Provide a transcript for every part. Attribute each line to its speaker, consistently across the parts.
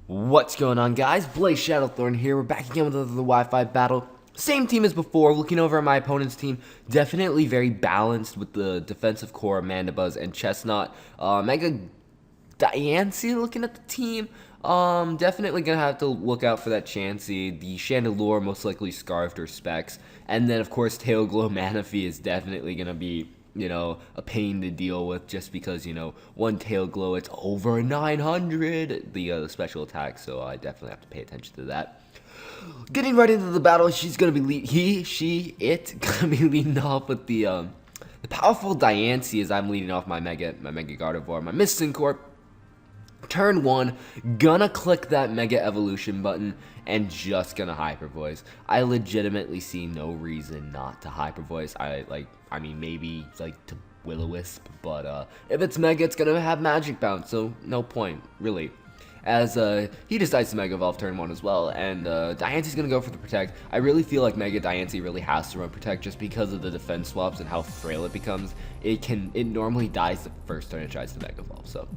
Speaker 1: What's going on, guys? Blazeshadowthorn here. We're back again with another Wi-Fi battle. Same team as before. Looking over at my opponent's team, definitely very balanced with the defensive core, Mandibuzz and Chestnut. Mega Diancie looking at the team. Definitely gonna have to look out for that Chansey. The Chandelure most likely Scarfed or Specs, and then of course Tailglow Manaphy is definitely gonna be, a pain to deal with, just because, one Tail Glow, it's over 900, the special attack, so I definitely have to pay attention to that. Getting right into the battle, she's gonna be gonna be leading off with the powerful Diancie, as I'm leading off my Mega Gardevoir, my Missing Corp. Turn 1, gonna click that Mega Evolution button and just gonna Hyper Voice. I legitimately see no reason not to Hyper Voice. I mean, maybe like to Will-O-Wisp, but if it's Mega, it's gonna have Magic Bounce, so no point, really. As he decides to Mega Evolve turn 1 as well, and Diancie's gonna go for the Protect. I really feel like Mega Diancie really has to run Protect just because of the defense swaps and how frail it becomes. It normally dies the first turn it tries to Mega Evolve, so.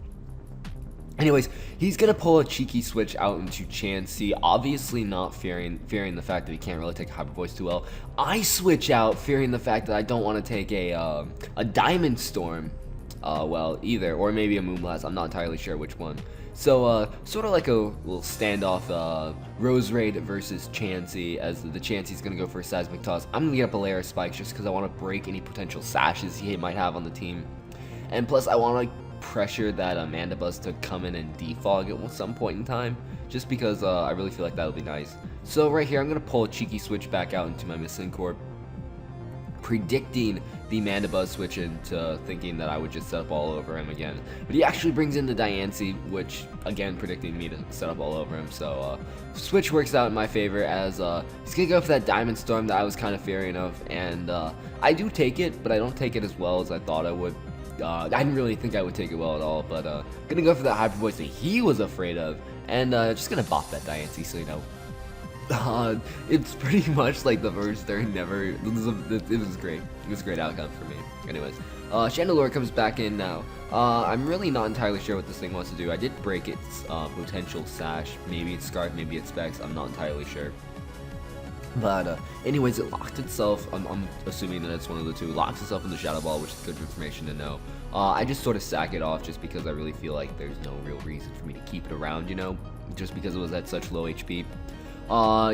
Speaker 1: Anyways, he's gonna pull a cheeky switch out into Chansey, obviously not fearing the fact that he can't really take a Hyper Voice too well. I switch out, fearing the fact that I don't want to take a Diamond Storm, either, or maybe a Moonblast. I'm not entirely sure which one. So, sort of like a little standoff, Rose Raid versus Chansey, as the Chansey's gonna go for a Seismic Toss. I'm gonna get up a layer of Spikes just because I want to break any potential sashes he might have on the team, and plus I want to pressure that Mandibuzz to come in and defog at some point in time, just because I really feel like that would be nice. So right here, I'm going to pull a cheeky switch back out into my Missing Corp, predicting the Mandibuzz switch into thinking that I would just set up all over him again. But he actually brings in the Diancie, which, again, predicting me to set up all over him. So switch works out in my favor, as he's going to go for that Diamond Storm that I was kind of fearing of, and I do take it, but I don't take it as well as I thought I would. I didn't really think I would take it well at all, but gonna go for that Hyper Voice that he was afraid of, and just gonna bop that Diancie, so it's pretty much like the first turn never. It was great. It was a great outcome for me. Anyways, Chandelure comes back in now. I'm really not entirely sure what this thing wants to do. I did break its potential sash. Maybe it's Scarf, maybe it's Specs. I'm not entirely sure. But anyways, it locked itself, I'm assuming that it's one of the two, locks itself in the Shadow Ball, which is good information to know. I just sort of sack it off just because I really feel like there's no real reason for me to keep it around, just because it was at such low HP.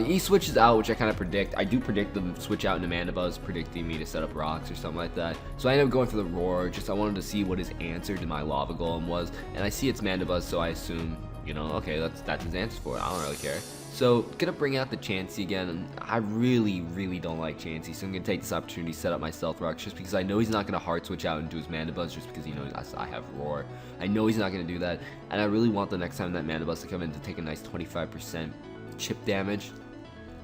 Speaker 1: He switches out, which I kind of predict. I do predict them switch out into Mandibuzz, predicting me to set up rocks or something like that. So I ended up going for the Roar, I wanted to see what his answer to my Lava Golem was, and I see it's Mandibuzz, so I assume, okay, that's his answer for it. I don't really care. So, gonna bring out the Chansey again, and I really don't like Chansey, so I'm gonna take this opportunity to set up my Stealth Rocks, just because I know he's not gonna hard switch out into his Mandibuzz, just because he knows I have Roar. I know he's not gonna do that, and I really want the next time that Mandibuzz to come in to take a nice 25% chip damage.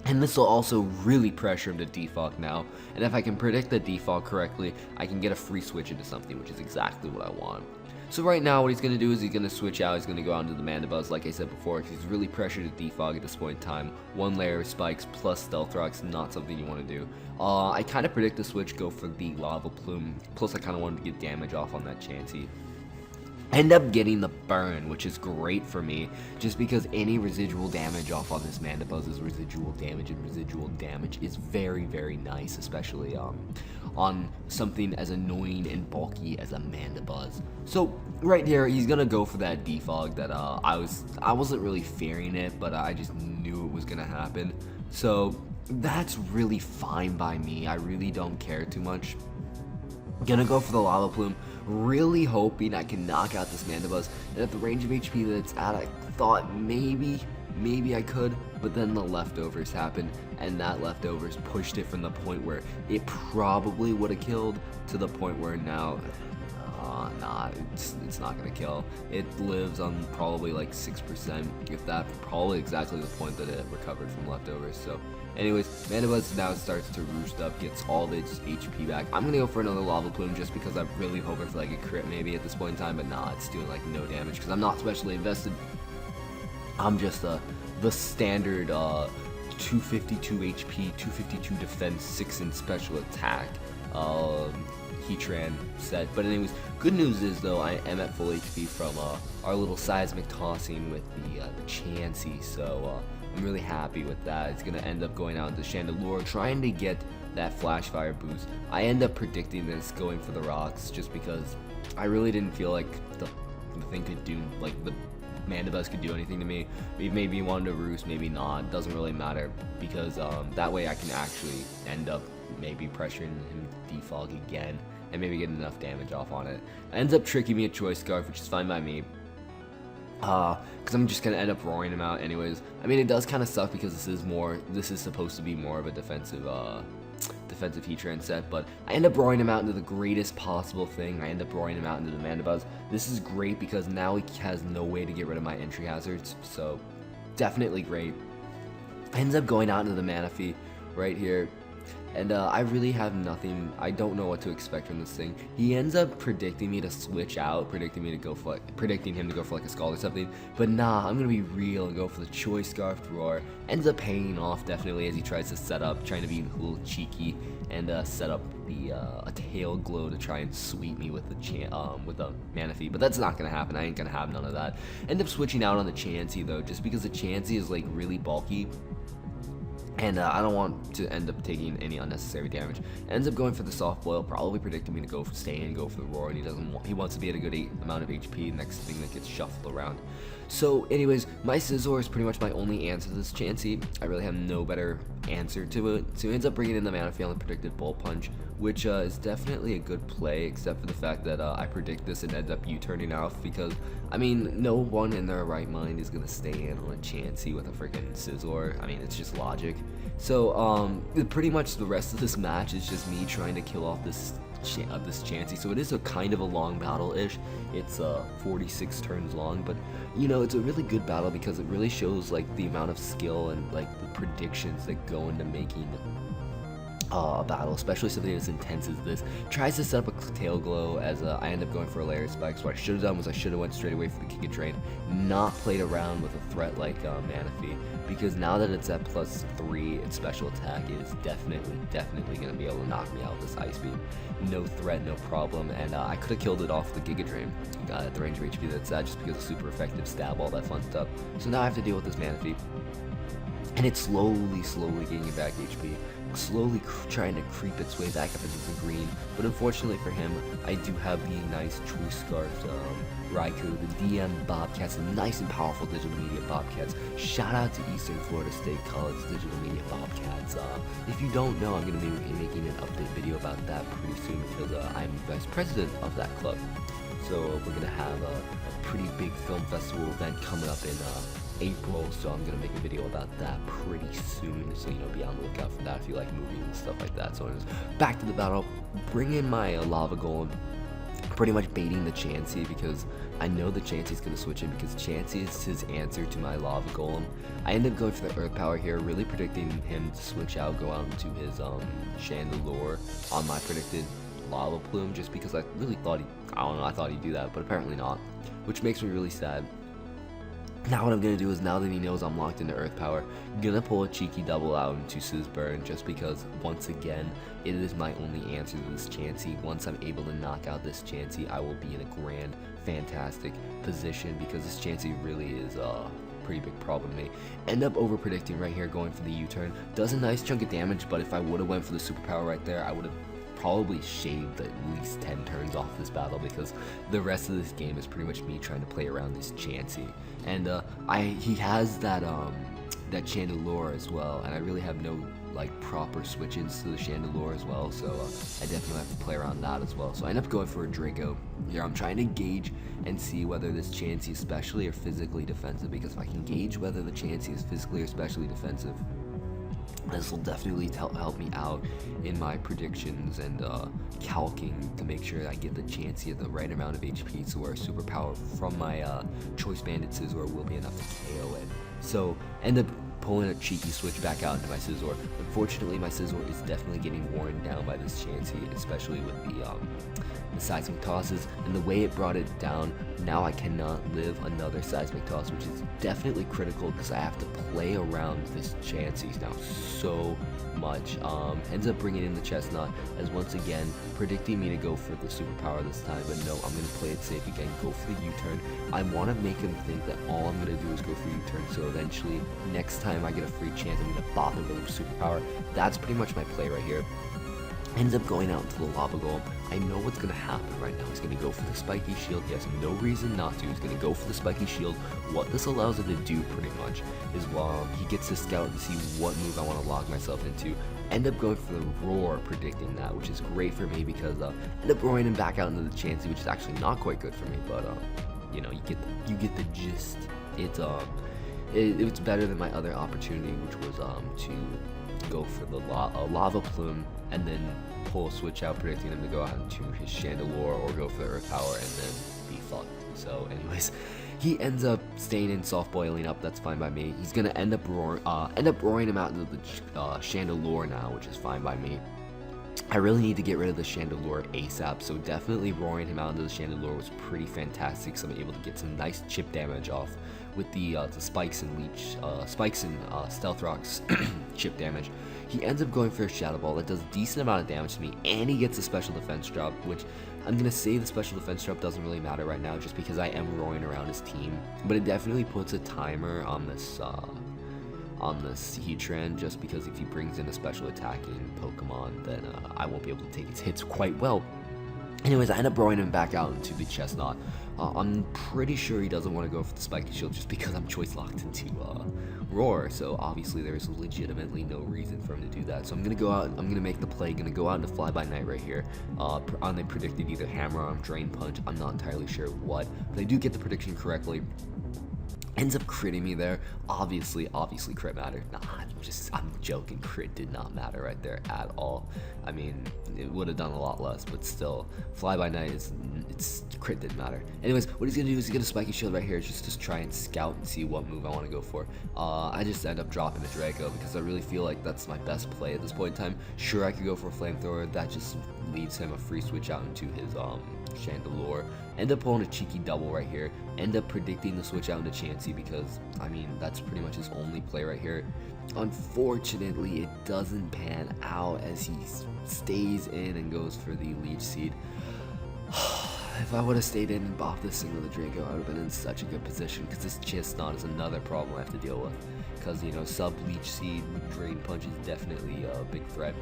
Speaker 1: And this will also really pressure him to defog now, and if I can predict the defog correctly, I can get a free switch into something, which is exactly what I want. So right now, what he's going to do is he's going to switch out. He's going to go onto the Mandibuzz, like I said before, because he's really pressured to defog at this point in time. One layer of Spikes plus Stealth Rocks, not something you want to do. I kind of predict the switch, go for the Lava Plume, plus I kind of wanted to get damage off on that Chansey. End up getting the burn, which is great for me, just because any residual damage off on this Mandibuzz is residual damage, and residual damage is very nice, especially on something as annoying and bulky as a Mandibuzz. So right here, he's gonna go for that defog that I wasn't really fearing it, but I just knew it was gonna happen. So that's really fine by me. I really don't care too much. Gonna go for the Lava Plume, really hoping I can knock out this Mandibuzz, and at the range of HP that it's at, I thought maybe I could, but then the leftovers happened, and that leftovers pushed it from the point where it probably would have killed to the point where now, nah, it's not gonna kill. It lives on probably like 6%, if that, probably exactly the point that it recovered from leftovers. So anyways, Mandibuzz now starts to roost up, gets all of its HP back. I'm gonna go for another Lava Plume just because I'm really hoping for like a crit maybe at this point in time, but nah, it's doing like no damage because I'm not specially invested. I'm just the standard 252 HP, 252 defense, 6 in special attack Heatran set. But anyways, good news is though I am at full HP from our little seismic tossing with the Chansey, so I'm really happy with that. It's gonna end up going out into Chandelure, trying to get that Flash Fire boost. I end up predicting this, going for the rocks, just because I really didn't feel like the thing could do, like the Mandibuzz could do anything to me. Maybe wanted to roost, maybe not. Doesn't really matter, because that way I can actually end up maybe pressuring him to defog again and maybe get enough damage off on it. Ends up tricking me a Choice Scarf, which is fine by me. Because I'm just gonna end up roaring him out anyways. I mean, it does kind of suck because this is supposed to be more of a defensive Heatran set, but I end up roaring him out into the greatest possible thing. I end up roaring him out into the Mandibuzz. This is great because now he has no way to get rid of my entry hazards, so definitely great. Ends up going out into the Manaphy right here. And I really have nothing. I don't know what to expect from this thing. He ends up predicting me to switch out, predicting him to go for like a Scald or something. But nah, I'm gonna be real and go for the Choice Scarf Roar. Ends up paying off definitely as he tries to set up, trying to be a little cheeky and set up the a Tail Glow to try and sweep me with the Manaphy. But that's not gonna happen. I ain't gonna have none of that. End up switching out on the Chansey though, just because the Chansey is like really bulky. And I don't want to end up taking any unnecessary damage. Ends up going for the Soft Boil, probably predicting me to go for the Roar, and he wants to be at a good amount of HP, next thing that gets shuffled around. So anyways, my Scizor is pretty much my only answer to this Chansey. I really have no better answer to it. So he ends up bringing in the Manaphy on the predicted Bullet Punch, which is definitely a good play, except for the fact that I predict this and end up U-turning off, because, I mean, no one in their right mind is going to stay in on a Chansey with a freaking Scizor. I mean, it's just logic. So, pretty much the rest of this match is just me trying to kill off this Chansey. So it is a kind of a long battle-ish. It's 46 turns long, but you know, it's a really good battle because it really shows like the amount of skill and like the predictions that go into making a battle, especially something as intense as this. Tries to set up a Tail Glow as I end up going for a Layer Spike. So what I should have done was I should have went straight away for the Kick and Drain, not played around with a threat like Manaphy, because now that it's at +3, its special attack is definitely going to be able to knock me out with this Ice Beam. No threat, no problem, and I could have killed it off the Giga Drain at the range of HP that's at, just because of super effective stab, all that fun stuff. So now I have to deal with this Manaphy, and it's slowly gaining back HP. Slowly trying to creep its way back up into the green, but unfortunately for him, I do have the nice Choice Scarf Raikou, the DM Bobcats, the nice and powerful digital media Bobcats. Shout out to Eastern Florida State College digital media Bobcats. If you don't know, I'm going to be making an update video about that pretty soon, because I'm vice president of that club. So we're going to have a pretty big film festival event coming up in April, so I'm gonna make a video about that pretty soon, so you know, be on the lookout for that if you like movies and stuff like that. So anyways, back to the battle, bring in my Lava Golem, pretty much baiting the Chansey, because I know the Chansey's gonna switch in, because Chansey is his answer to my Lava Golem. I end up going for the Earth Power here, really predicting him to switch out, go out into his Chandelure on my predicted Lava Plume, just because I really thought I thought he'd do that, but apparently not, which makes me really sad. Now what I'm going to do is, now that he knows I'm locked into Earth Power, I'm going to pull a cheeky double out into Sisburn, just because, once again, it is my only answer to this Chansey. Once I'm able to knock out this Chansey, I will be in a grand, fantastic position, because this Chansey really is a pretty big problem to me. End up over-predicting right here, going for the U-turn. Does a nice chunk of damage, but if I would have went for the superpower right there, I would have probably shaved at least 10 turns off this battle, because the rest of this game is pretty much me trying to play around this Chansey. And he has that Chandelure as well, and I really have no like proper switch-ins to the Chandelure as well, so I definitely have to play around that as well. So I end up going for a Draco here. I'm trying to gauge and see whether this Chansey is specially or physically defensive, because if I can gauge whether the Chansey is physically or specially defensive, this will definitely help me out in my predictions and calcing to make sure I get the Chansey at the right amount of HP, so where a superpower from my Choice Banded Scizor will be enough to KO it. So end up pulling a cheeky switch back out into my Scizor. Unfortunately, my Scizor is definitely getting worn down by this Chansey, especially with the seismic tosses and the way it brought it down. Now I cannot live another seismic toss, which is definitely critical because I have to play around this Chansey now so much. Ends up bringing in the Chestnut as once again predicting me to go for the superpower this time, but no, I'm going to play it safe again, go for the U-turn. I want to make him think that all I'm going to do is go for U-turn, so eventually next time I get a free chance I'm going to bop him with a superpower. That's pretty much my play right here. Ends up going out into the Lava Golem. I know what's going to happen right now. He's going to go for the Spiky Shield. He has no reason not to. He's going to go for the Spiky Shield. What this allows him to do pretty much is while he gets to scout and see what move I want to lock myself into, end up going for the Roar, predicting that, which is great for me because end up roaring him back out into the Chansey, which is actually not quite good for me, but you know, you get the gist. It's better than my other opportunity, which was to go for the Lava Plume and then pull a switch out, predicting him to go out into his Chandelure or go for the Earth Power and then be fucked. So anyways, he ends up staying in, soft boiling up. That's fine by me. He's gonna end up roaring him out into the Chandelure now, which is fine by me. I really need to get rid of the Chandelure ASAP, so definitely roaring him out into the Chandelure was pretty fantastic, so I'm able to get some nice chip damage off with the spikes and leech, spikes and stealth rocks chip damage. He ends up going for a Shadow Ball that does a decent amount of damage to me, and he gets a special defense drop, which I'm gonna say the special defense drop doesn't really matter right now, just because I am roaring around his team, but it definitely puts a timer on this Heatran, just because if he brings in a special attacking Pokemon, then I won't be able to take its hits quite well. Anyways, I end up roaring him back out into the Chestnut. I'm pretty sure he doesn't want to go for the Spiky Shield just because I'm choice locked into Roar, so obviously there's legitimately no reason for him to do that. So I'm going to go out, I'm going to make the play, going to go out into Fly By Night right here. They predicted either Hammer Arm, Drain Punch, I'm not entirely sure what, but I do get the prediction correctly. Ends up critting me there. Obviously crit mattered. Nah, I'm joking. Crit did not matter right there at all. I mean, it would have done a lot less, but still, Fly By Night it's crit didn't matter. Anyways, what he's gonna do is he's gonna Spiky Shield right here just to try and scout and see what move I want to go for. I just end up dropping the Draco because I really feel like that's my best play at this point in time. Sure, I could go for a Flamethrower. That just leaves him a free switch out into his Chandelure. End up pulling a cheeky double right here. End up predicting the switch out into Chansey because, I mean, that's pretty much his only play right here. Unfortunately, it doesn't pan out as he stays in and goes for the Leech Seed. If I would have stayed in and bopped this thing with a Draco, I would have been in such a good position because this Chestnut is another problem I have to deal with. Because, you know, sub-Leech Seed, Drain Punch is definitely a big threat.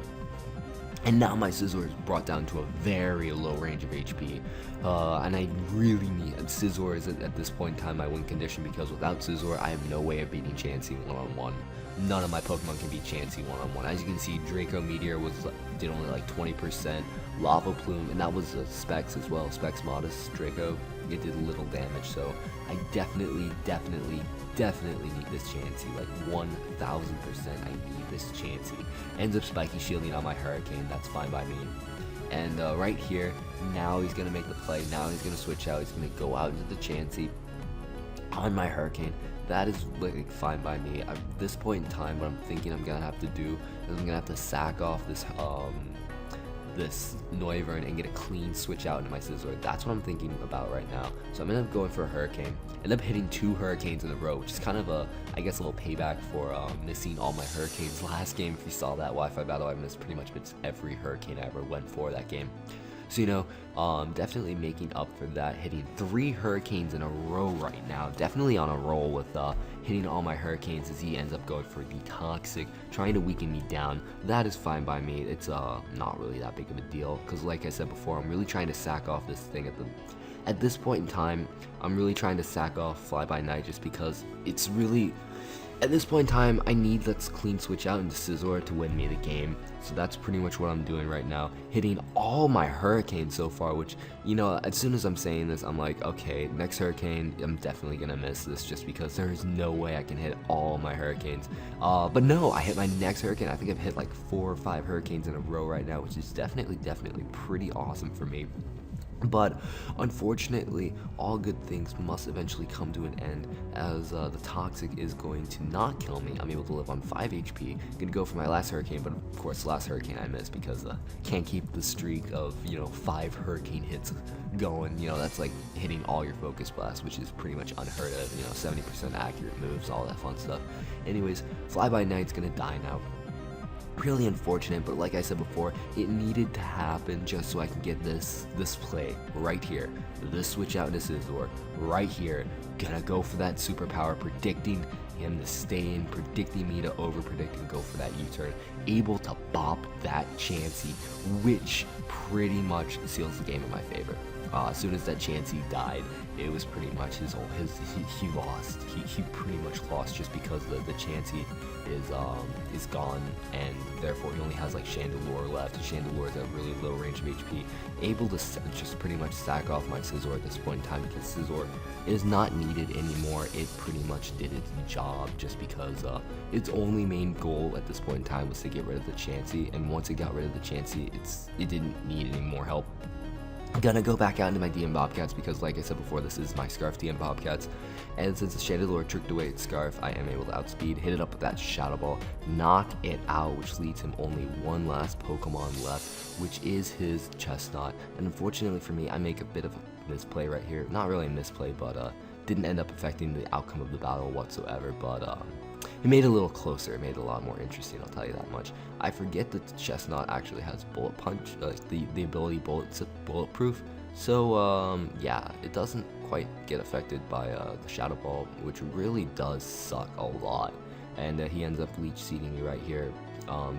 Speaker 1: And now my Scizor is brought down to a very low range of HP, and I really need Scizor is at this point in time my win condition because without Scizor I have no way of beating Chansey one-on-one. None of my Pokemon can beat Chansey one-on-one. As you can see, Draco Meteor did only like 20%, Lava Plume, and that was Specs as well. Specs Modest Draco, it did little damage, so I definitely need this Chansey, like 1000% I need this Chansey. Ends up Spiky Shielding on my Hurricane, that's fine by me. And right here, now he's going to make the play, now he's going to switch out, he's going to go out into the Chansey on my Hurricane. That is like fine by me. At this point in time, what I'm thinking I'm going to have to do is I'm going to have to sack off this Noivern and get a clean switch out into my Scizor. That's what I'm thinking about right now. So I'm gonna end up going for a Hurricane. End up hitting 2 Hurricanes in a row, which is kind of I guess a little payback for missing all my Hurricanes last game. If you saw that Wi-Fi battle, I missed pretty much every Hurricane I ever went for that game. So, you know, definitely making up for that, hitting 3 Hurricanes in a row right now. Definitely on a roll with hitting all my Hurricanes as he ends up going for the Toxic, trying to weaken me down. That is fine by me. It's not really that big of a deal because, like I said before, I'm really trying to sack off this thing at this point in time. I'm really trying to sack off Fly By Night just because it's really... At this point in time, I need that clean switch out into Scizor to win me the game. So that's pretty much what I'm doing right now. Hitting all my Hurricanes so far, which, you know, as soon as I'm saying this, I'm like, okay, next Hurricane, I'm definitely going to miss this just because there is no way I can hit all my Hurricanes. But no, I hit my next Hurricane. I think I've hit like 4 or 5 Hurricanes in a row right now, which is definitely pretty awesome for me. But unfortunately, all good things must eventually come to an end, as the Toxic is going to not kill me. I'm able to live on 5 HP. Gonna go for my last Hurricane, but of course, the last Hurricane I missed because can't keep the streak of 5 Hurricane hits going. That's like hitting all your Focus Blasts, which is pretty much unheard of. 70% accurate moves, all that fun stuff. Anyways, Fly By Night's gonna die now. Really unfortunate, but like I said before, it needed to happen just so I can get this play right here. This switch out into Scizor right here. Gonna go for that superpower, predicting him to stay in, predicting me to over predict and go for that U-turn. Able to bop that Chansey, which pretty much seals the game in my favor. As soon as that Chansey died, it was pretty much he lost. He pretty much lost just because the Chansey is gone, and therefore he only has like Chandelure left. Chandelure is at really low range of HP, able to just pretty much sack off my Scizor at this point in time because Scizor is not needed anymore. It pretty much did its job just because its only main goal at this point in time was to get rid of the Chansey, and once it got rid of the Chansey, it didn't need any more help. Gonna go back out into my DM Bobcats because, like I said before, this is my Scarf DM Bobcats, and since the Chandelure tricked away its Scarf, I am able to outspeed, hit it up with that Shadow Ball, knock it out, which leads him only one last Pokemon left, which is his Chestnut. And unfortunately for me, I make a bit of a misplay right here. Not really a misplay, but didn't end up affecting the outcome of the battle whatsoever, but it made it a little closer. It made it a lot more interesting, I'll tell you that much. I forget that the Chestnut actually has Bullet Punch, the ability Bulletproof. So, yeah, it doesn't quite get affected by the Shadow Ball, which really does suck a lot. And he ends up Leech Seeding me right here,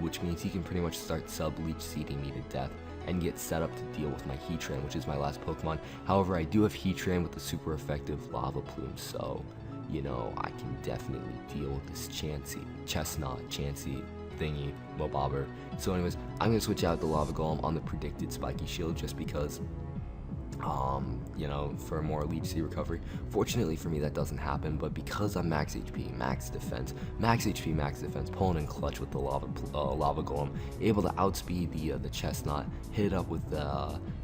Speaker 1: which means he can pretty much start sub-Leech Seeding me to death and get set up to deal with my Heatran, which is my last Pokemon. However, I do have Heatran with the super effective Lava Plume, so I can definitely deal with this Chestnut, Chansey thingy, Mobobber. So anyways, I'm going to switch out the Lava Golem on the predicted Spiky Shield just because, for more Leech Seed recovery. Fortunately for me, that doesn't happen, but because I'm max HP, max defense, pulling in clutch with the Lava Golem, able to outspeed the Chestnut, hit it up with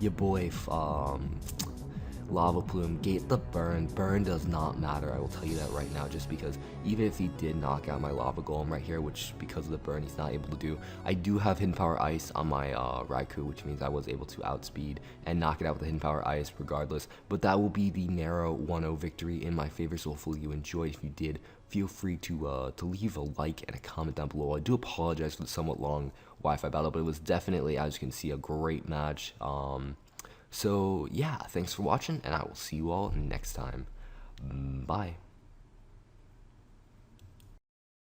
Speaker 1: your boy, Lava Plume, gate the burn. Burn does not matter, I will tell you that right now, just because even if he did knock out my Lava Golem right here, which because of the burn he's not able to do, I do have Hidden Power Ice on my Raikou, which means I was able to outspeed and knock it out with the Hidden Power Ice regardless. But that will be the narrow 1-0 victory in my favor, so hopefully you enjoyed. If you did, feel free to leave a like and a comment down below. I do apologize for the somewhat long Wi-Fi battle, but it was definitely, as you can see, a great match. So yeah, thanks for watching, and I will see you all next time. Bye.